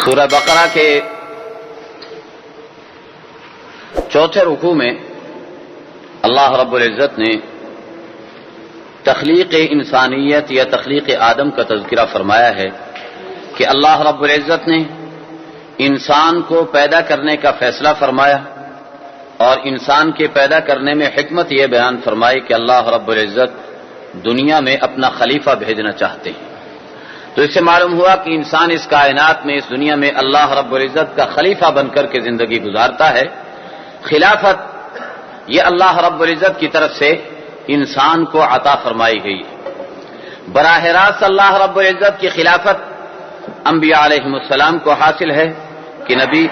سورہ بقرہ کے چوتھے رکوع میں اللہ رب العزت نے تخلیق انسانیت یا تخلیق آدم کا تذکرہ فرمایا ہے کہ اللہ رب العزت نے انسان کو پیدا کرنے کا فیصلہ فرمایا اور انسان کے پیدا کرنے میں حکمت یہ بیان فرمائی کہ اللہ رب العزت دنیا میں اپنا خلیفہ بھیجنا چاہتے ہیں۔ تو اس سے معلوم ہوا کہ انسان اس کائنات میں، اس دنیا میں اللہ رب العزت کا خلیفہ بن کر کے زندگی گزارتا ہے۔ خلافت یہ اللہ رب العزت کی طرف سے انسان کو عطا فرمائی گئی ہے۔ براہ راست اللہ رب العزت کی خلافت انبیاء علیہم السلام کو حاصل ہے کہ نبی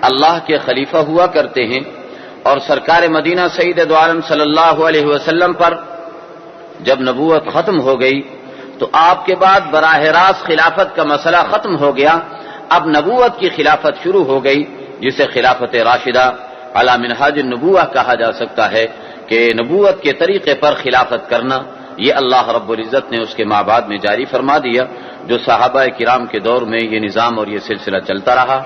اللہ کے خلیفہ ہوا کرتے ہیں، اور سرکار مدینہ سید دو عالم صلی اللہ علیہ وسلم پر جب نبوت ختم ہو گئی تو آپ کے بعد براہ راست خلافت کا مسئلہ ختم ہو گیا۔ اب نبوت کی خلافت شروع ہو گئی، جسے خلافت راشدہ علی منہاج النبوہ کہا جا سکتا ہے کہ نبوت کے طریقے پر خلافت کرنا یہ اللہ رب العزت نے اس کے مابعد میں جاری فرما دیا، جو صحابہ کرام کے دور میں یہ نظام اور یہ سلسلہ چلتا رہا۔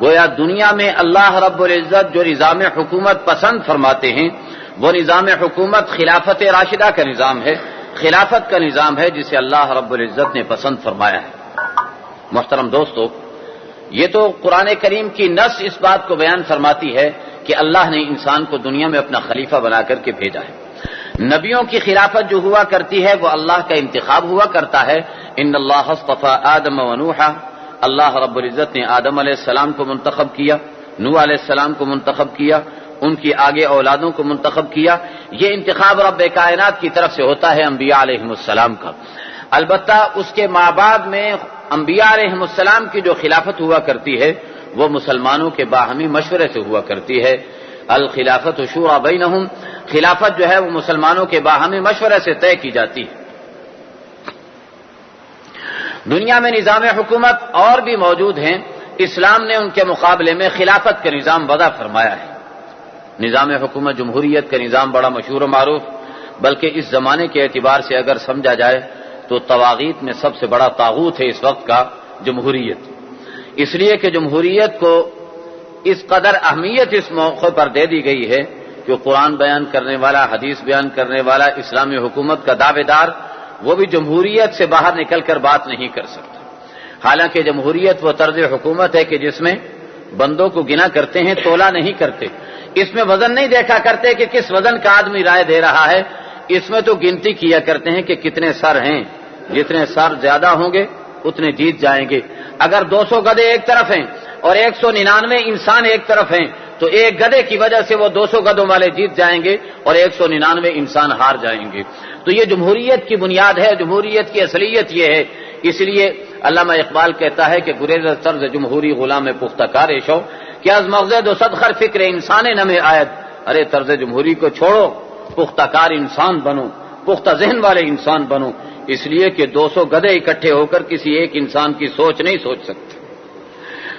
گویا دنیا میں اللہ رب العزت جو نظام حکومت پسند فرماتے ہیں وہ نظام حکومت خلافت راشدہ کا نظام ہے، خلافت کا نظام ہے جسے اللہ رب العزت نے پسند فرمایا ہے۔ محترم دوستو، یہ تو قرآن کریم کی نص اس بات کو بیان فرماتی ہے کہ اللہ نے انسان کو دنیا میں اپنا خلیفہ بنا کر کے بھیجا ہے۔ نبیوں کی خلافت جو ہوا کرتی ہے وہ اللہ کا انتخاب ہوا کرتا ہے۔ ان اللہ اصطفى آدم و نوحا، اللہ رب العزت نے آدم علیہ السلام کو منتخب کیا، نوح علیہ السلام کو منتخب کیا، ان کی آگے اولادوں کو منتخب کیا۔ یہ انتخاب رب کائنات کی طرف سے ہوتا ہے انبیاء علیہم السلام کا۔ البتہ اس کے مابعد میں انبیاء علیہم السلام کی جو خلافت ہوا کرتی ہے وہ مسلمانوں کے باہمی مشورے سے ہوا کرتی ہے۔ الخلافت شورى بینہم، خلافت جو ہے وہ مسلمانوں کے باہمی مشورے سے طے کی جاتی ہے۔ دنیا میں نظام حکومت اور بھی موجود ہیں، اسلام نے ان کے مقابلے میں خلافت کا نظام وضع فرمایا ہے۔ نظام حکومت جمہوریت کا نظام بڑا مشہور و معروف، بلکہ اس زمانے کے اعتبار سے اگر سمجھا جائے تو طواغیت میں سب سے بڑا طاغوت ہے اس وقت کا جمہوریت، اس لیے کہ جمہوریت کو اس قدر اہمیت اس موقع پر دے دی گئی ہے کہ قرآن بیان کرنے والا، حدیث بیان کرنے والا، اسلامی حکومت کا دعوے دار وہ بھی جمہوریت سے باہر نکل کر بات نہیں کر سکتا۔ حالانکہ جمہوریت وہ طرز حکومت ہے کہ جس میں بندوں کو گنا کرتے ہیں، تولا نہیں کرتے، اس میں وزن نہیں دیکھا کرتے کہ کس وزن کا آدمی رائے دے رہا ہے، اس میں تو گنتی کیا کرتے ہیں کہ کتنے سر ہیں، جتنے سر زیادہ ہوں گے اتنے جیت جائیں گے۔ اگر 200 گدھے ایک طرف ہیں اور 199 انسان ایک طرف ہیں تو ایک گدھے کی وجہ سے وہ 200 گدھوں والے جیت جائیں گے اور 199 انسان ہار جائیں گے۔ تو یہ جمہوریت کی بنیاد ہے، جمہوریت کی اصلیت یہ ہے۔ اس لیے علامہ اقبال کہتا ہے کہ گریز طرز جمہوری غلام پختہ کار شو کہ از مغز دو صد خر فکر انسان نمے آیت، ارے طرز جمہوری کو چھوڑو، پختہ کار انسان بنو، پختہ ذہن والے انسان بنو، اس لیے کہ 200 گدھے اکٹھے ہو کر کسی ایک انسان کی سوچ نہیں سوچ سکتے۔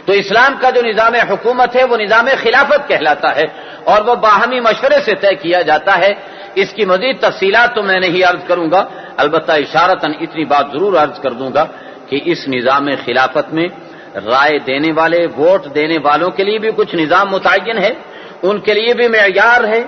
تو اسلام کا جو نظام حکومت ہے وہ نظام خلافت کہلاتا ہے اور وہ باہمی مشورے سے طے کیا جاتا ہے۔ اس کی مزید تفصیلات تو میں نہیں عرض کروں گا، البتہ اشارتاً اتنی بات ضرور عرض کر دوں گا کہ اس نظام خلافت میں رائے دینے والے، ووٹ دینے والوں کے لیے بھی کچھ نظام متعین ہے، ان کے لیے بھی معیار ہے،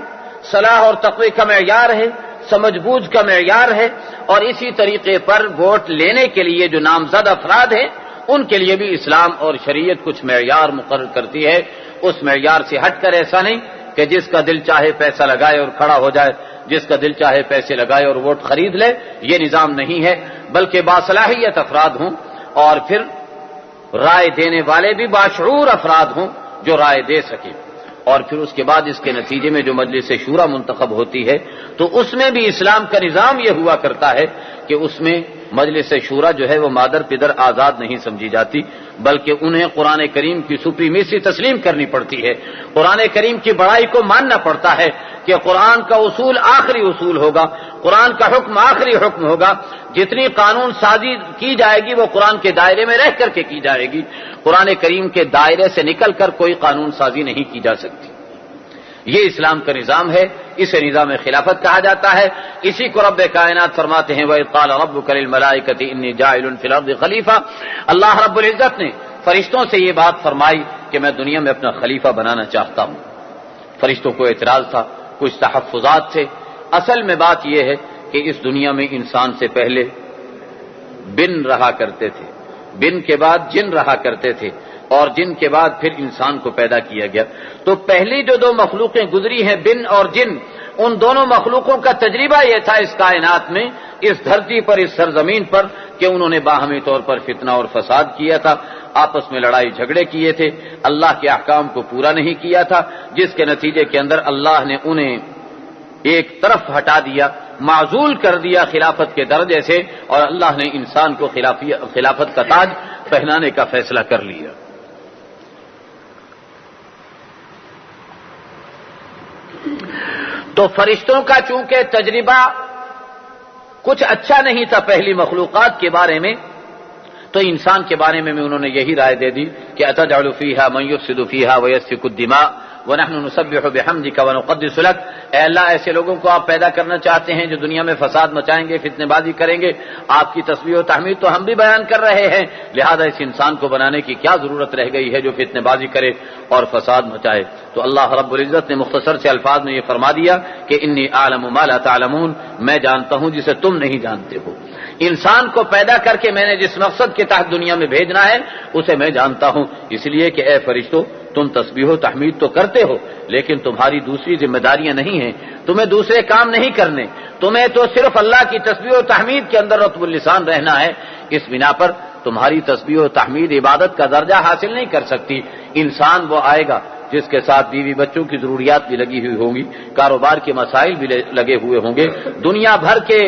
صلاح اور تقوی کا معیار ہے، سمجھ بوجھ کا معیار ہے، اور اسی طریقے پر ووٹ لینے کے لیے جو نامزد افراد ہیں ان کے لیے بھی اسلام اور شریعت کچھ معیار مقرر کرتی ہے۔ اس معیار سے ہٹ کر ایسا نہیں کہ جس کا دل چاہے پیسہ لگائے اور کھڑا ہو جائے، جس کا دل چاہے پیسے لگائے اور ووٹ خرید لے، یہ نظام نہیں ہے، بلکہ باصلاحیت افراد ہوں اور پھر رائے دینے والے بھی باشعور افراد ہوں جو رائے دے سکیں، اور پھر اس کے بعد اس کے نتیجے میں جو مجلس شورا منتخب ہوتی ہے تو اس میں بھی اسلام کا نظام یہ ہوا کرتا ہے کہ اس میں مجلس شورا جو ہے وہ مادر پدر آزاد نہیں سمجھی جاتی، بلکہ انہیں قرآن کریم کی سپریمیسی تسلیم کرنی پڑتی ہے، قرآن کریم کی بڑائی کو ماننا پڑتا ہے کہ قرآن کا اصول آخری اصول ہوگا، قرآن کا حکم آخری حکم ہوگا، جتنی قانون سازی کی جائے گی وہ قرآن کے دائرے میں رہ کر کے کی جائے گی، قرآن کریم کے دائرے سے نکل کر کوئی قانون سازی نہیں کی جا سکتی۔ یہ اسلام کا نظام ہے، اسے نظام خلافت کہا جاتا ہے۔ اسی کو رب کائنات فرماتے ہیں وَإِذْ قَالَ رَبُّكَ لِلْمَلَائِكَةِ إِنِّي جَاعِلٌ فِي الْأَرْضِ خَلِيفَةً، اللہ رب العزت نے فرشتوں سے یہ بات فرمائی کہ میں دنیا میں اپنا خلیفہ بنانا چاہتا ہوں۔ فرشتوں کو اعتراض تھا، کچھ تحفظات تھے۔ اصل میں بات یہ ہے کہ اس دنیا میں انسان سے پہلے بن رہا کرتے تھے، بن کے بعد جن رہا کرتے تھے، اور جن کے بعد پھر انسان کو پیدا کیا گیا۔ تو پہلی جو دو مخلوقیں گزری ہیں بن اور جن، ان دونوں مخلوقوں کا تجربہ یہ تھا اس کائنات میں، اس دھرتی پر، اس سرزمین پر، کہ انہوں نے باہمی طور پر فتنہ اور فساد کیا تھا، آپس میں لڑائی جھگڑے کیے تھے، اللہ کے احکام کو پورا نہیں کیا تھا، جس کے نتیجے کے اندر اللہ نے انہیں ایک طرف ہٹا دیا، معزول کر دیا خلافت کے درجے سے، اور اللہ نے انسان کو خلافت کا تاج پہنانے کا فیصلہ کر لیا۔ تو فرشتوں کا چونکہ تجربہ کچھ اچھا نہیں تھا پہلی مخلوقات کے بارے میں، تو انسان کے بارے میں انہوں نے یہی رائے دے دی کہ اتجعل فیہا من یفسد فیہا ویسفک الدماء ونحن نسبح بحمدک ونقدس لک، اے اللہ ایسے لوگوں کو آپ پیدا کرنا چاہتے ہیں جو دنیا میں فساد مچائیں گے، فتنے بازی کریں گے، آپ کی تسبیح و تحمید تو ہم بھی بیان کر رہے ہیں، لہذا اس انسان کو بنانے کی کیا ضرورت رہ گئی ہے جو فتنے بازی کرے اور فساد مچائے۔ تو اللہ رب العزت نے مختصر سے الفاظ میں یہ فرما دیا کہ انی اعلم ما لا تعلمون، میں جانتا ہوں جسے تم نہیں جانتے ہو۔ انسان کو پیدا کر کے میں نے جس مقصد کے تحت دنیا میں بھیجنا ہے اسے میں جانتا ہوں، اس لیے کہ اے فرشتوں تم تسبیح و تحمید تو کرتے ہو، لیکن تمہاری دوسری ذمہ داریاں نہیں ہیں، تمہیں دوسرے کام نہیں کرنے، تمہیں تو صرف اللہ کی تسبیح و تحمید کے اندر رطب اللسان رہنا ہے۔ اس بنا پر تمہاری تسبیح و تحمید عبادت کا درجہ حاصل نہیں کر سکتی۔ انسان وہ آئے گا جس کے ساتھ بیوی بچوں کی ضروریات بھی لگی ہوئی ہوں گی، کاروبار کے مسائل بھی لگے ہوئے ہوں گے، دنیا بھر کے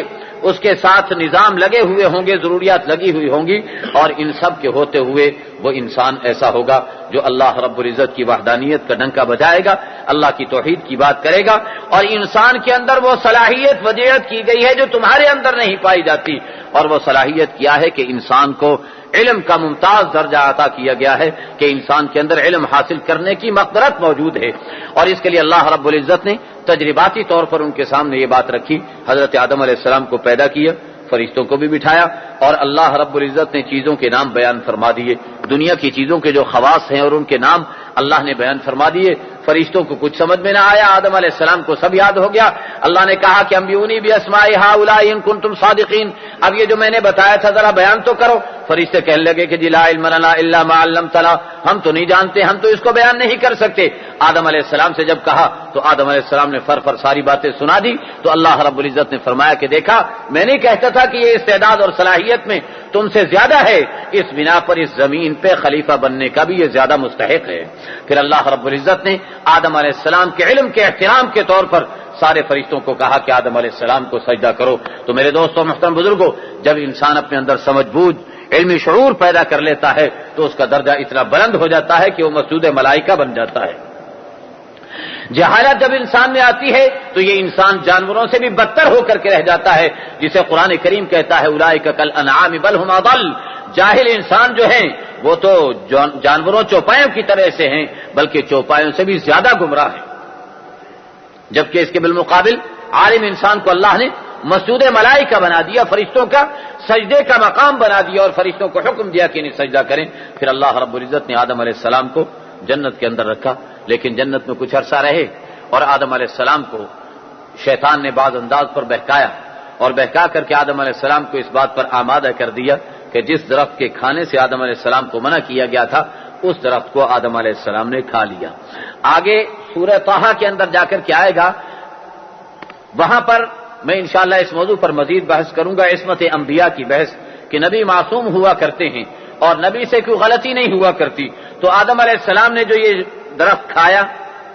اس کے ساتھ نظام لگے ہوئے ہوں گے، ضروریات لگی ہوئی ہوں گی، اور ان سب کے ہوتے ہوئے وہ انسان ایسا ہوگا جو اللہ رب العزت کی وحدانیت کا ڈنکا بجائے گا، اللہ کی توحید کی بات کرے گا، اور انسان کے اندر وہ صلاحیت وجیہت کی گئی ہے جو تمہارے اندر نہیں پائی جاتی، اور وہ صلاحیت کیا ہے کہ انسان کو علم کا ممتاز درجہ عطا کیا گیا ہے کہ انسان کے اندر علم حاصل کرنے کی مقدرت موجود ہے، اور اس کے لیے اللہ رب العزت نے تجرباتی طور پر ان کے سامنے یہ بات رکھی۔ حضرت آدم علیہ السلام کو پیدا کیا، فرشتوں کو بھی بٹھایا، اور اللہ رب العزت نے چیزوں کے نام بیان فرما دیے، دنیا کی چیزوں کے جو خواص ہیں اور ان کے نام اللہ نے بیان فرما دیے۔ فرشتوں کو کچھ سمجھ میں نہ آیا، آدم علیہ السلام کو سب یاد ہو گیا۔ اللہ نے کہا کہ انبئونی باسماء ہؤلاء ان کنتم صادقین، اب یہ جو میں نے بتایا تھا ذرا بیان تو کرو۔ فرشتے کہنے لگے کہ جی لا علم لنا الا ما علمتنا، ہم تو نہیں جانتے، ہم تو اس کو بیان نہیں کر سکتے۔ آدم علیہ السلام سے جب کہا تو آدم علیہ السلام نے فر ساری باتیں سنا دی، تو اللہ رب العزت نے فرمایا کہ دیکھا میں نہیں کہتا تھا کہ یہ استعداد اور صلاحیت میں تم سے زیادہ ہے، اس بنا پر اس زمین پہ خلیفہ بننے کا بھی یہ زیادہ مستحق ہے۔ پھر اللہ رب العزت نے آدم علیہ السلام کے علم کے احترام کے طور پر سارے فرشتوں کو کہا کہ آدم علیہ السلام کو سجدہ کرو۔ تو میرے دوستوں محترم بزرگوں، جب انسان اپنے اندر سمجھ بوجھ علمی شعور پیدا کر لیتا ہے تو اس کا درجہ اتنا بلند ہو جاتا ہے کہ وہ مسجود ملائکہ بن جاتا ہے۔ جہالت جب انسان میں آتی ہے تو یہ انسان جانوروں سے بھی بدتر ہو کر کے رہ جاتا ہے، جسے قرآن کریم کہتا ہے اولئک کالانعام بل هم اضل، جاہل انسان جو ہیں وہ تو جانوروں چوپایوں کی طرح سے ہیں، بلکہ چوپایوں سے بھی زیادہ گمراہ ہیں، جبکہ اس کے بالمقابل عالم انسان کو اللہ نے مسجود ملائکہ بنا دیا، فرشتوں کا سجدے کا مقام بنا دیا، اور فرشتوں کو حکم دیا کہ انہیں سجدہ کریں۔ پھر اللہ رب العزت نے آدم علیہ السلام کو جنت کے اندر رکھا، لیکن جنت میں کچھ عرصہ رہے، اور آدم علیہ السلام کو شیطان نے بعض انداز پر بہکایا، اور بہکا کر کے آدم علیہ السلام کو اس بات پر آمادہ کر دیا کہ جس درخت کے کھانے سے آدم علیہ السلام کو منع کیا گیا تھا اس درخت کو آدم علیہ السلام نے کھا لیا۔ آگے سورہ طٰہٰ کے اندر جا کر کے آئے گا، وہاں پر میں انشاءاللہ اس موضوع پر مزید بحث کروں گا، عصمت انبیاء کی بحث، کہ نبی معصوم ہوا کرتے ہیں اور نبی سے کوئی غلطی نہیں ہوا کرتی۔ تو آدم علیہ السلام نے جو یہ درخت کھایا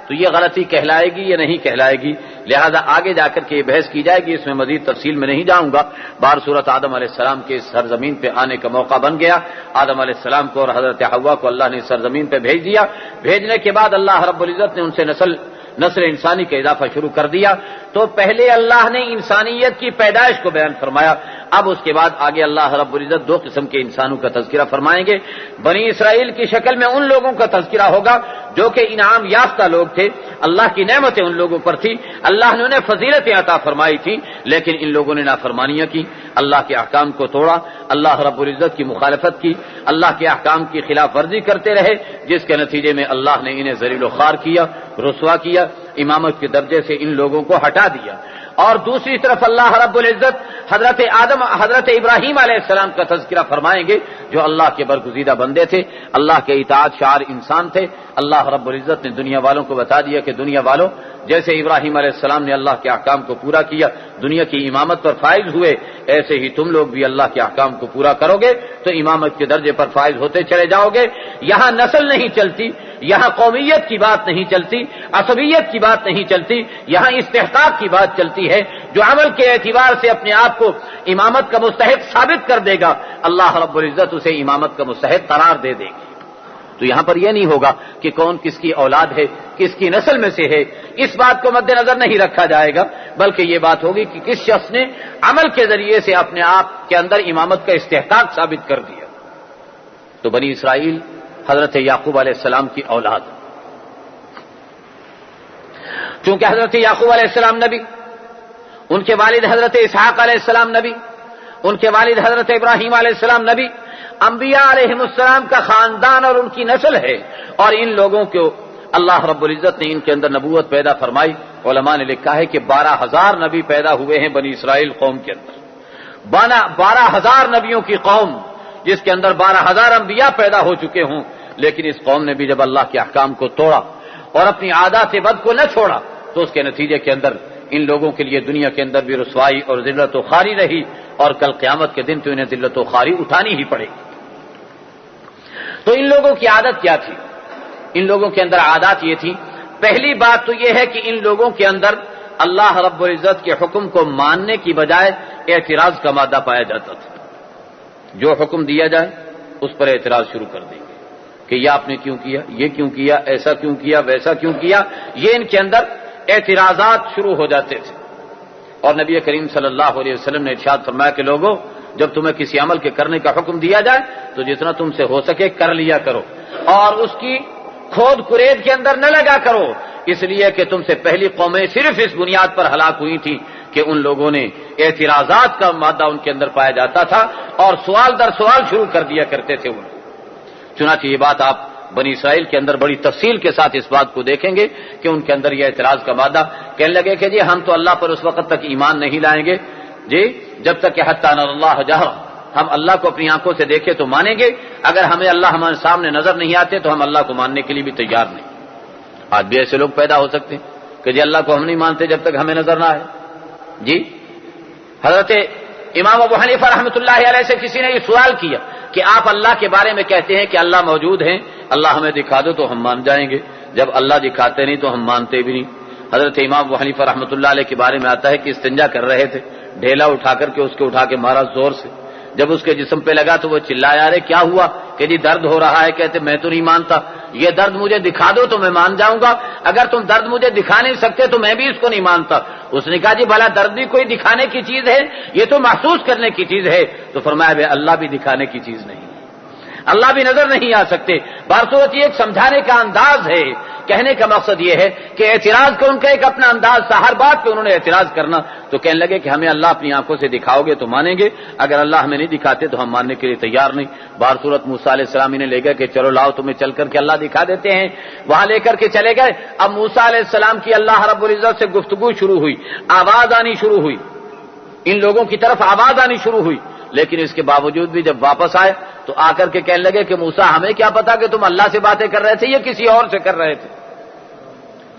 تو یہ غلطی کہلائے گی یا نہیں کہلائے گی، لہذا آگے جا کر کے یہ بحث کی جائے گی، اس میں مزید تفصیل میں نہیں جاؤں گا۔ بار صورت آدم علیہ السلام کے اس سرزمین پہ آنے کا موقع بن گیا، آدم علیہ السلام کو اور حضرت حوا کو اللہ نے سرزمین پہ بھیج دیا، بھیجنے کے بعد اللہ رب العزت نے ان سے نسل انسانی کا اضافہ شروع کر دیا۔ تو پہلے اللہ نے انسانیت کی پیدائش کو بیان فرمایا، اب اس کے بعد آگے اللہ رب العزت دو قسم کے انسانوں کا تذکرہ فرمائیں گے۔ بنی اسرائیل کی شکل میں ان لوگوں کا تذکرہ ہوگا جو کہ انعام یافتہ لوگ تھے، اللہ کی نعمتیں ان لوگوں پر تھی، اللہ نے انہیں فضیلتیں عطا فرمائی تھی، لیکن ان لوگوں نے نافرمانیاں کی۔ اللہ کے احکام کو توڑا، اللہ رب العزت کی مخالفت کی، اللہ کے احکام کی خلاف ورزی کرتے رہے، جس کے نتیجے میں اللہ نے انہیں ذلیل و خوار کیا، رسوا کیا، امامت کے درجے سے ان لوگوں کو ہٹا دیا۔ اور دوسری طرف اللہ رب العزت حضرت ابراہیم علیہ السلام کا تذکرہ فرمائیں گے، جو اللہ کے برگزیدہ بندے تھے، اللہ کے اطاعت شعار انسان تھے۔ اللہ رب العزت نے دنیا والوں کو بتا دیا کہ دنیا والوں، جیسے ابراہیم علیہ السلام نے اللہ کے احکام کو پورا کیا، دنیا کی امامت پر فائز ہوئے، ایسے ہی تم لوگ بھی اللہ کے احکام کو پورا کرو گے تو امامت کے درجے پر فائز ہوتے چلے جاؤ گے۔ یہاں نسل نہیں چلتی، یہاں قومیت کی بات نہیں چلتی، عصبیت کی بات نہیں چلتی، یہاں استحقاق کی بات چلتی ہے۔ جو عمل کے اعتبار سے اپنے آپ کو امامت کا مستحق ثابت کر دے گا، اللہ رب العزت اسے امامت کا مستحق قرار دے دے گی۔ تو یہاں پر یہ نہیں ہوگا کہ کون کس کی اولاد ہے، کس کی نسل میں سے ہے، اس بات کو مد نظر نہیں رکھا جائے گا، بلکہ یہ بات ہوگی کہ کس شخص نے عمل کے ذریعے سے اپنے آپ کے اندر امامت کا استحقاق ثابت کر دیا۔ تو بنی اسرائیل حضرت یعقوب علیہ السلام کی اولاد، چونکہ حضرت یعقوب علیہ السلام نبی، ان کے والد حضرت اسحاق علیہ السلام نبی، ان کے والد حضرت ابراہیم علیہ السلام نبی، انبیاء علیہ السلام کا خاندان اور ان کی نسل ہے، اور ان لوگوں کو اللہ رب العزت نے ان کے اندر نبوت پیدا فرمائی۔ علماء نے لکھا ہے کہ 12,000 نبی پیدا ہوئے ہیں بنی اسرائیل قوم کے اندر، 12,000 نبیوں کی قوم، جس کے اندر 12,000 انبیاء پیدا ہو چکے ہوں، لیکن اس قوم نے بھی جب اللہ کے احکام کو توڑا اور اپنی عادات بد کو نہ چھوڑا، تو اس کے نتیجے کے اندر ان لوگوں کے لیے دنیا کے اندر بھی رسوائی اور ذلت و خواری رہی، اور کل قیامت کے دن تو انہیں ذلت و خواری اٹھانی ہی پڑے گی۔ تو ان لوگوں کی عادت کیا تھی؟ ان لوگوں کے اندر عادات یہ تھی، پہلی بات تو یہ ہے کہ ان لوگوں کے اندر اللہ رب العزت کے حکم کو ماننے کی بجائے اعتراض کا مادہ پایا جاتا تھا۔ جو حکم دیا جائے اس پر اعتراض شروع کر دیں گے کہ یہ آپ نے کیوں کیا، یہ کیوں کیا، ایسا کیوں کیا، ویسا کیوں کیا، یہ ان کے اندر اعتراضات شروع ہو جاتے تھے۔ اور نبی کریم صلی اللہ علیہ وسلم نے ارشاد فرمایا کہ لوگوں، جب تمہیں کسی عمل کے کرنے کا حکم دیا جائے تو جتنا تم سے ہو سکے کر لیا کرو، اور اس کی کھود کرید کے اندر نہ لگا کرو، اس لیے کہ تم سے پہلی قومیں صرف اس بنیاد پر ہلاک ہوئی تھیں کہ ان لوگوں نے اعتراضات کا مادہ ان کے اندر پایا جاتا تھا اور سوال در سوال شروع کر دیا کرتے تھے وہ۔ چنانچہ یہ بات آپ بنی اسرائیل کے اندر بڑی تفصیل کے ساتھ اس بات کو دیکھیں گے کہ ان کے اندر یہ اعتراض کا مادہ، کہنے لگے کہ جی ہم تو اللہ پر اس وقت تک ایمان نہیں لائیں گے جی جب تک کہ حتی نر اللہ جہرا، ہم اللہ کو اپنی آنکھوں سے دیکھے تو مانیں گے، اگر ہمیں اللہ ہمارے سامنے نظر نہیں آتے تو ہم اللہ کو ماننے کے لیے بھی تیار نہیں۔ آج بھی ایسے لوگ پیدا ہو سکتے ہیں کہ جی اللہ کو ہم نہیں مانتے جب تک ہمیں نظر نہ آئے۔ جی حضرت امام ابو حنیفہ رحمۃ اللہ علیہ سے کسی نے یہ سوال کیا کہ آپ اللہ کے بارے میں کہتے ہیں کہ اللہ موجود ہیں، اللہ ہمیں دکھا دو تو ہم مان جائیں گے، جب اللہ دکھاتے نہیں تو ہم مانتے بھی نہیں۔ حضرت امام ابو حنیفہ رحمۃ اللہ علیہ کے بارے میں آتا ہے کہ استنجا کر رہے تھے، ڈھیلا اٹھا کر کے اس کو اٹھا کے مارا زور سے، جب اس کے جسم پہ لگا تو وہ چلایا، ارے کیا ہوا؟ کہ جی درد ہو رہا ہے۔ کہتے میں تو نہیں مانتا، یہ درد مجھے دکھا دو تو میں مان جاؤں گا، اگر تم درد مجھے دکھا نہیں سکتے تو میں بھی اس کو نہیں مانتا۔ اس نے کہا جی بھلا درد بھی کوئی دکھانے کی چیز ہے؟ یہ تو محسوس کرنے کی چیز ہے۔ تو فرمایا بھائی اللہ بھی دکھانے کی چیز نہیں، اللہ بھی نظر نہیں آ سکتے۔ بارصورت یہ ایک سمجھانے کا انداز ہے، کہنے کا مقصد یہ ہے کہ اعتراض کا ان کا ایک اپنا انداز تھا، ہر بات پہ انہوں نے اعتراض کرنا۔ تو کہنے لگے کہ ہمیں اللہ اپنی آنکھوں سے دکھاؤ گے تو مانیں گے، اگر اللہ ہمیں نہیں دکھاتے تو ہم ماننے کے لیے تیار نہیں۔ بارصورت موسیٰ علیہ السلام انہیں لے گئے کہ چلو لاؤ تمہیں چل کر کے اللہ دکھا دیتے ہیں، وہاں لے کر کے چلے گئے۔ اب موسیٰ علیہ السلام کی اللہ رب العزت سے گفتگو شروع ہوئی، آواز آنی شروع ہوئی، ان لوگوں کی طرف آواز آنی شروع ہوئی، لیکن اس کے باوجود بھی جب واپس آئے تو آ کر کے کہنے لگے کہ موسیٰ ہمیں کیا پتا کہ تم اللہ سے باتیں کر رہے تھے یا کسی اور سے کر رہے تھے۔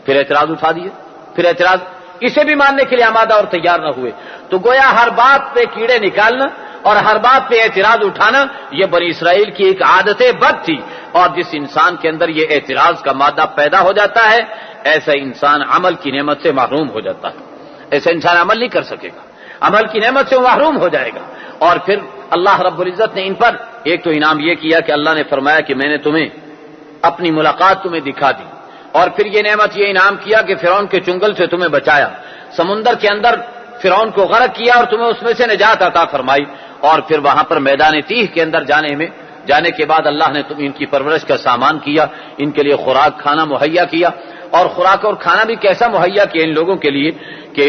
پھر اعتراض اٹھا دیے، پھر اعتراض، اسے بھی ماننے کے لیے آمادہ اور تیار نہ ہوئے۔ تو گویا ہر بات پہ کیڑے نکالنا اور ہر بات پہ اعتراض اٹھانا یہ بنی اسرائیل کی ایک عادت بد تھی، اور جس انسان کے اندر یہ اعتراض کا مادہ پیدا ہو جاتا ہے ایسا انسان عمل کی نعمت سے محروم ہو جاتا ہے، ایسا انسان عمل نہیں کر سکے گا، عمل کی نعمت سے محروم ہو جائے گا۔ اور پھر اللہ رب العزت نے ان پر ایک تو انعام یہ کیا کہ اللہ نے فرمایا کہ میں نے تمہیں اپنی ملاقات تمہیں دکھا دی، اور پھر یہ نعمت یہ انعام کیا کہ فرعون کے چنگل سے تمہیں بچایا، سمندر کے اندر فرعون کو غرق کیا اور تمہیں اس میں سے نجات عطا فرمائی، اور پھر وہاں پر میدان تیہ کے اندر جانے کے بعد اللہ نے تم ان کی پرورش کا سامان کیا، ان کے لیے خوراک کھانا مہیا کیا، اور خوراک اور کھانا بھی کیسا مہیا کیا ان لوگوں کے لیے کہ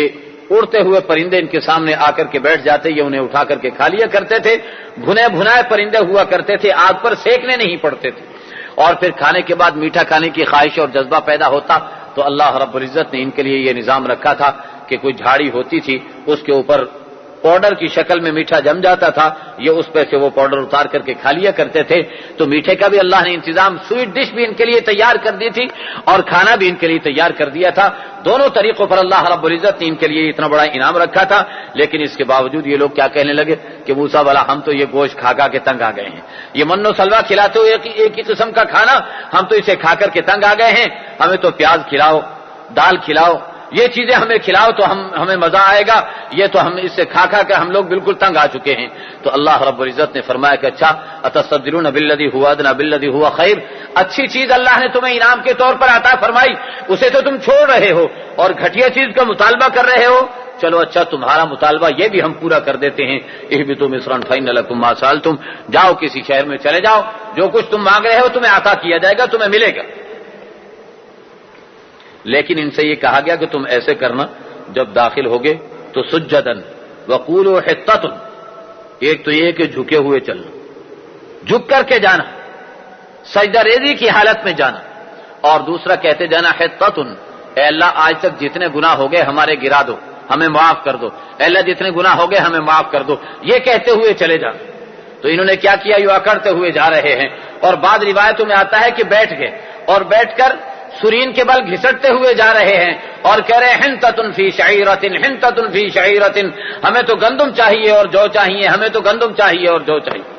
اڑتے ہوئے پرندے ان کے سامنے آ کر کے بیٹھ جاتے، یہ انہیں اٹھا کر کے کھا لیا کرتے تھے۔ بھنے بھنائے پرندے ہوا کرتے تھے، آگ پر سینکنے نہیں پڑتے تھے، اور پھر کھانے کے بعد میٹھا کھانے کی خواہش اور جذبہ پیدا ہوتا تو اللہ رب العزت نے ان کے لیے یہ نظام رکھا تھا کہ کوئی جھاڑی ہوتی تھی، اس کے اوپر پاؤڈر کی شکل میں میٹھا جم جاتا تھا، یہ اس پہ سے وہ پاؤڈر اتار کر کے کھا لیا کرتے تھے۔ تو میٹھے کا بھی اللہ نے انتظام، سویٹ ڈش بھی ان کے لیے تیار کر دی تھی اور کھانا بھی ان کے لیے تیار کر دیا تھا۔ دونوں طریقوں پر اللہ رب العزت نے ان کے لیے اتنا بڑا انعام رکھا تھا، لیکن اس کے باوجود یہ لوگ کیا کہنے لگے کہ موسیٰ والا ہم تو یہ گوشت کھا کھا کے تنگ آ گئے ہیں، یہ من و سلوہ کھلاتے ہوئے ایک ہی قسم کا کھانا، ہم تو اسے کھا کر کے تنگ آ گئے ہیں، ہمیں تو پیاز کھلاؤ، دال کھلاؤ، یہ چیزیں ہمیں کھلاؤ تو ہمیں مزہ آئے گا، یہ تو ہم اس سے کھا کھا کے ہم لوگ بالکل تنگ آ چکے ہیں۔ تو اللہ رب العزت نے فرمایا کہ اچھا اتستبدلون بالذی هو ادنی بالذی هو خیر، اچھی چیز اللہ نے تمہیں انعام کے طور پر عطا فرمائی، اسے تو تم چھوڑ رہے ہو اور گھٹیا چیز کا مطالبہ کر رہے ہو، چلو اچھا تمہارا مطالبہ یہ بھی ہم پورا کر دیتے ہیں، اہبطوا مصرا فإن لکم ما سألتم، جاؤ کسی شہر میں چلے جاؤ، جو کچھ تم مانگ رہے ہو تمہیں عطا کیا جائے گا، تمہیں ملے گا۔ لیکن ان سے یہ کہا گیا کہ تم ایسے کرنا جب داخل ہوگے تو سجدن وقولوا حطۃ، ایک تو یہ کہ جھکے ہوئے چلنا، جھک کر کے جانا، سجدہ ریزی کی حالت میں جانا، اور دوسرا کہتے جانا حطۃ، اے اللہ آج تک جتنے گناہ ہو گئے ہمارے گرا دو، ہمیں معاف کر دو، اے اللہ جتنے گناہ ہو گئے ہمیں معاف کر دو، یہ کہتے ہوئے چلے جانا۔ تو انہوں نے کیا کیا، یوں اکڑتے ہوئے جا رہے ہیں، اور بعض روایتوں میں آتا ہے کہ بیٹھ گئے اور بیٹھ کر سرین کے بل گھسٹتے ہوئے جا رہے ہیں اور کہہ رہے ہیں حنطۃ فی شعیرۃ، حنطۃ فی شعیرۃ، ہمیں تو گندم چاہیے اور جو چاہیے، ہمیں تو گندم چاہیے اور جو چاہیے۔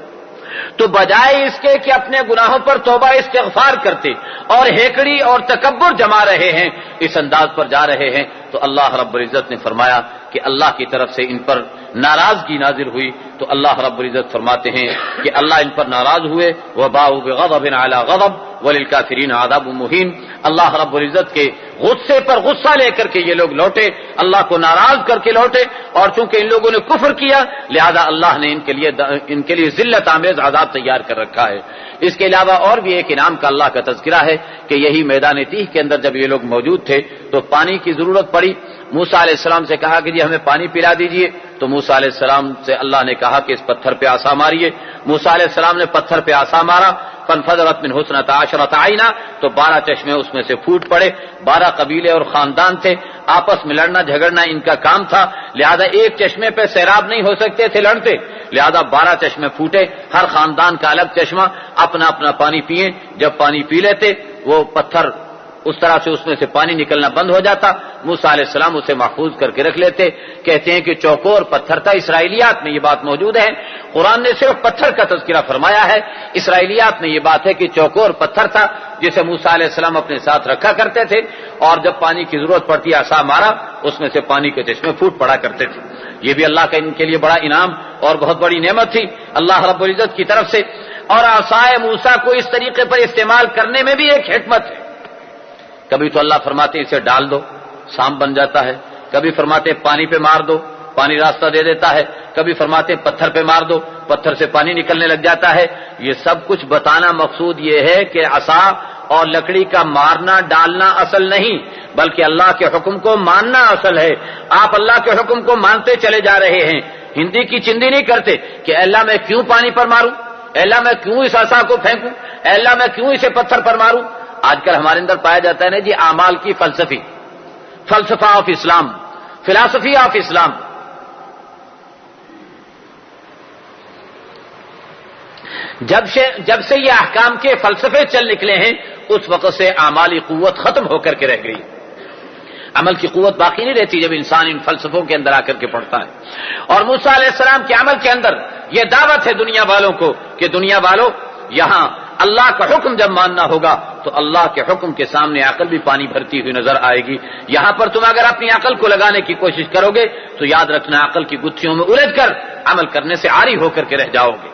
تو بجائے اس کے کہ اپنے گناہوں پر توبہ استغفار کرتے اور ہیکڑی اور تکبر جما رہے ہیں، اس انداز پر جا رہے ہیں، تو اللہ رب العزت نے فرمایا کہ اللہ کی طرف سے ان پر ناراضگی نازل ہوئی۔ تو اللہ رب العزت فرماتے ہیں کہ اللہ ان پر ناراض ہوئے، وباؤوا بغضب علی غضب وللکافرین عذاب مہین، اللہ رب العزت کے غصے پر غصہ لے کر کے یہ لوگ لوٹے، اللہ کو ناراض کر کے لوٹے، اور چونکہ ان لوگوں نے کفر کیا لہذا اللہ نے ان کے لیے ذلت آمیز عذاب تیار کر رکھا ہے۔ اس کے علاوہ اور بھی ایک انعام کا اللہ کا تذکرہ ہے کہ یہی میدان تیہ کے اندر جب یہ لوگ موجود تھے تو پانی کی ضرورت پڑی، موسیٰ علیہ السلام سے کہا کہ جی ہمیں پانی پلا دیجئے، تو موسیٰ علیہ السلام سے اللہ نے کہا کہ اس پتھر پہ عصا ماریے، موسیٰ علیہ السلام نے پتھر پہ عصا مارا، فانفجرت من حسنۃ عشرۃ عینا، تو 12 چشمے اس میں سے پھوٹ پڑے۔ 12 قبیلے اور خاندان تھے، آپس میں لڑنا جھگڑنا ان کا کام تھا، لہذا ایک چشمے پہ سیراب نہیں ہو سکتے تھے، لڑتے، لہذا 12 چشمے پھوٹے، ہر خاندان کا الگ چشمہ، اپنا اپنا پانی پیے، جب پانی پی لیتے وہ پتھر اس طرح سے اس میں سے پانی نکلنا بند ہو جاتا، موسیٰ علیہ السلام اسے محفوظ کر کے رکھ لیتے۔ کہتے ہیں کہ چوکور پتھر تھا، اسرائیلیات میں یہ بات موجود ہے، قرآن نے صرف پتھر کا تذکرہ فرمایا ہے، اسرائیلیات میں یہ بات ہے کہ چوکور پتھر تھا جسے موسیٰ علیہ السلام اپنے ساتھ رکھا کرتے تھے، اور جب پانی کی ضرورت پڑتی عصا مارا اس میں سے پانی کے چشمے پھوٹ پڑا کرتے تھے۔ یہ بھی اللہ کا ان کے لیے بڑا انعام اور بہت بڑی نعمت تھی اللہ رب العزت کی طرف سے۔ اور عصائے موسیٰ کو اس طریقے پر استعمال کرنے میں بھی ایک حکمت ہے، کبھی تو اللہ فرماتے اسے ڈال دو سانپ بن جاتا ہے، کبھی فرماتے پانی پہ مار دو پانی راستہ دے دیتا ہے، کبھی فرماتے پتھر پہ مار دو پتھر سے پانی نکلنے لگ جاتا ہے۔ یہ سب کچھ بتانا مقصود یہ ہے کہ عصا اور لکڑی کا مارنا ڈالنا اصل نہیں، بلکہ اللہ کے حکم کو ماننا اصل ہے۔ آپ اللہ کے حکم کو مانتے چلے جا رہے ہیں، ہندی کی چندی نہیں کرتے کہ اے اللہ میں کیوں پانی پر ماروں، اے اللہ میں کیوں اس عصا کو پھینکوں، اے اللہ میں کیوں اسے پتھر پر ماروں۔ آج کل ہمارے اندر پایا جاتا ہے نا جی اعمال کی فلسفہ آف اسلام، فلاسفی آف اسلام۔ جب سے یہ احکام کے فلسفے چل نکلے ہیں اس وقت سے اعمالی قوت ختم ہو کر کے رہ گئی، عمل کی قوت باقی نہیں رہتی جب انسان ان فلسفوں کے اندر آ کر کے پڑھتا ہے۔ اور موسیٰ علیہ السلام کے عمل کے اندر یہ دعوت ہے دنیا والوں کو کہ دنیا والوں یہاں اللہ کا حکم جب ماننا ہوگا تو اللہ کے حکم کے سامنے عقل بھی پانی بھرتی ہوئی نظر آئے گی۔ یہاں پر تم اگر اپنی عقل کو لگانے کی کوشش کرو گے تو یاد رکھنا عقل کی گتھیوں میں الجھ کر عمل کرنے سے عاری ہو کر کے رہ جاؤ گے۔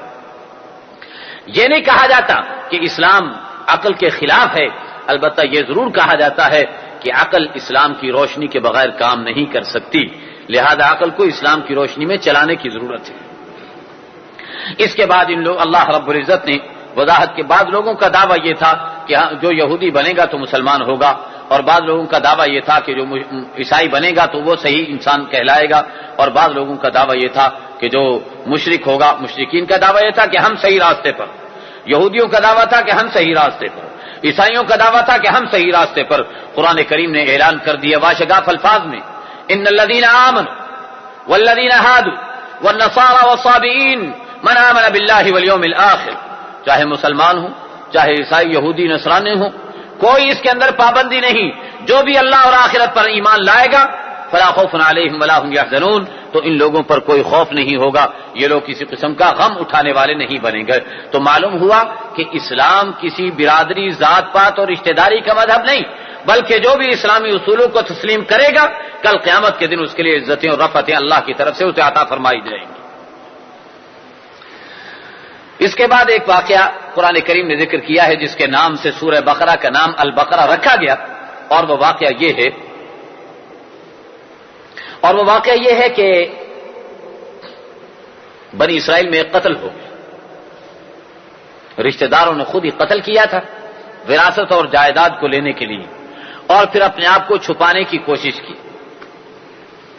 یہ نہیں کہا جاتا کہ اسلام عقل کے خلاف ہے، البتہ یہ ضرور کہا جاتا ہے کہ عقل اسلام کی روشنی کے بغیر کام نہیں کر سکتی، لہذا عقل کو اسلام کی روشنی میں چلانے کی ضرورت ہے۔ اس کے بعد اللہ رب العزت نے وضاحت کے بعد لوگوں کا دعویٰ یہ تھا کہ جو یہودی بنے گا تو مسلمان ہوگا، اور بعض لوگوں کا دعویٰ یہ تھا کہ جو عیسائی بنے گا تو وہ صحیح انسان کہلائے گا، اور بعض لوگوں کا دعویٰ یہ تھا کہ جو مشرک ہوگا، مشرکین کا دعویٰ یہ تھا کہ ہم صحیح راستے پر، یہودیوں کا دعویٰ تھا کہ ہم صحیح راستے پر، عیسائیوں کا دعویٰ تھا کہ ہم صحیح راستے پر۔ قرآن کریم نے اعلان کر دیا واشگاف الفاظ میں، ان الذین آمنوا والذین ہادوا والنصارى والصابئین من آمن باللہ والیوم الآخر، چاہے مسلمان ہوں، چاہے عیسائی، یہودی، نصرانی ہوں، کوئی اس کے اندر پابندی نہیں، جو بھی اللہ اور آخرت پر ایمان لائے گا فلا خوف علیہم ولا هم یحزنون، تو ان لوگوں پر کوئی خوف نہیں ہوگا، یہ لوگ کسی قسم کا غم اٹھانے والے نہیں بنیں گے۔ تو معلوم ہوا کہ اسلام کسی برادری، ذات پات اور رشتہ داری کا مذہب نہیں، بلکہ جو بھی اسلامی اصولوں کو تسلیم کرے گا کل قیامت کے دن اس کے لیے عزتیں اور رفعتیں اللہ کی طرف سے اسے عطا فرمائی جائیں گی۔ اس کے بعد ایک واقعہ قرآن کریم نے ذکر کیا ہے جس کے نام سے سورہ بقرہ کا نام البقرہ رکھا گیا، اور وہ واقعہ یہ ہے کہ بنی اسرائیل میں ایک قتل ہو گیا، رشتہ داروں نے خود ہی قتل کیا تھا وراثت اور جائیداد کو لینے کے لیے، اور پھر اپنے آپ کو چھپانے کی کوشش کی۔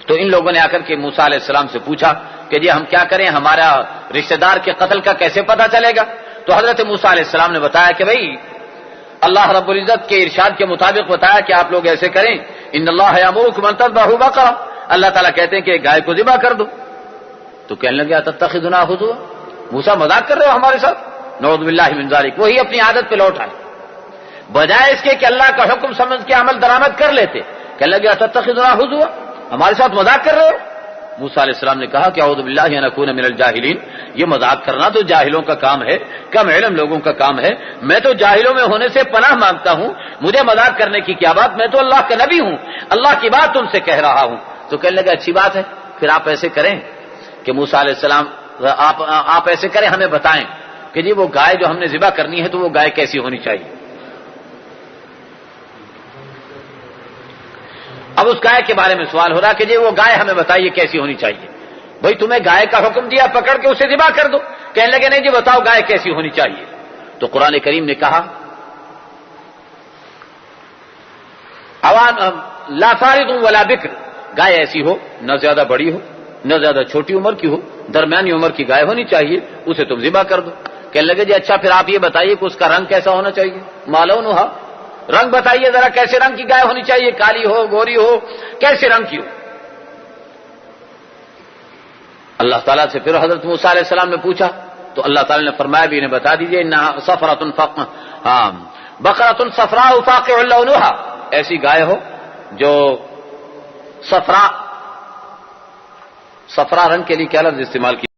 تو ان لوگوں نے آ کر کے موسیٰ علیہ السلام سے پوچھا کہ جی ہم کیا کریں، ہمارا رشتہ دار کے قتل کا کیسے پتہ چلے گا؟ تو حضرت موسیٰ علیہ السلام نے بتایا کہ بھائی اللہ رب العزت کے ارشاد کے مطابق بتایا کہ آپ لوگ ایسے کریں، ان اللہ یامرکم ان تذبحوا بقرہ، اللہ تعالیٰ کہتے ہیں کہ گائے کو ذبح کر دو۔ تو کہنے لگے اتتخذنا ہزوا، موسیٰ مذاق کر رہے ہو ہمارے ساتھ؟ نعوذ باللہ من ذالک، وہی اپنی عادت پہ لوٹ آئے، بجائے اس کے کہ اللہ کا حکم سمجھ کے عمل درآمد کر لیتے، کہنے لگے اتتخذنا ہزوا، ہمارے ساتھ مذاق کر رہے ہو؟ موسیٰ علیہ السلام نے کہا کہ اعوذ باللہ ان اکون من الجاہلین، یہ مذاق کرنا تو جاہلوں کا کام ہے، کم علم لوگوں کا کام ہے، میں تو جاہلوں میں ہونے سے پناہ مانگتا ہوں، مجھے مذاق کرنے کی کیا بات، میں تو اللہ کا نبی ہوں، اللہ کی بات تم سے کہہ رہا ہوں۔ تو کہنے لگا اچھی بات ہے، پھر آپ ایسے کریں کہ موسیٰ علیہ السلام آپ ایسے کریں، ہمیں بتائیں کہ جی وہ گائے جو ہم نے ذبح کرنی ہے تو وہ گائے کیسی ہونی چاہیے۔ اب اس گائے کے بارے میں سوال ہو رہا کہ جی وہ گائے ہمیں بتائیے کیسی ہونی چاہیے۔ بھائی تمہیں گائے کا حکم دیا، پکڑ کے اسے ذبح کر دو، کہنے لگے نہیں جی بتاؤ گائے کیسی ہونی چاہیے۔ تو قرآن کریم نے کہا لا فارض ولا بکر، گائے ایسی ہو نہ زیادہ بڑی ہو نہ زیادہ چھوٹی عمر کی ہو، درمیانی عمر کی گائے ہونی چاہیے، اسے تم ذبح کر دو۔ کہنے لگے جی اچھا پھر آپ یہ بتائیے کہ اس کا رنگ کیسا ہونا چاہیے، مالونہا، رنگ بتائیے ذرا کیسے رنگ کی گائے ہونی چاہیے، کالی ہو، گوری ہو، کیسے رنگ کی ہو؟ اللہ تعالیٰ سے پھر حضرت موسیٰ علیہ السلام نے پوچھا تو اللہ تعالیٰ نے فرمایا بھی انہیں بتا دیجئے انہا صفرۃ بقرۃ صفراء فاقع لونہا، ایسی گائے ہو جو صفرا رنگ کے لیے کیا لفظ استعمال کیا؟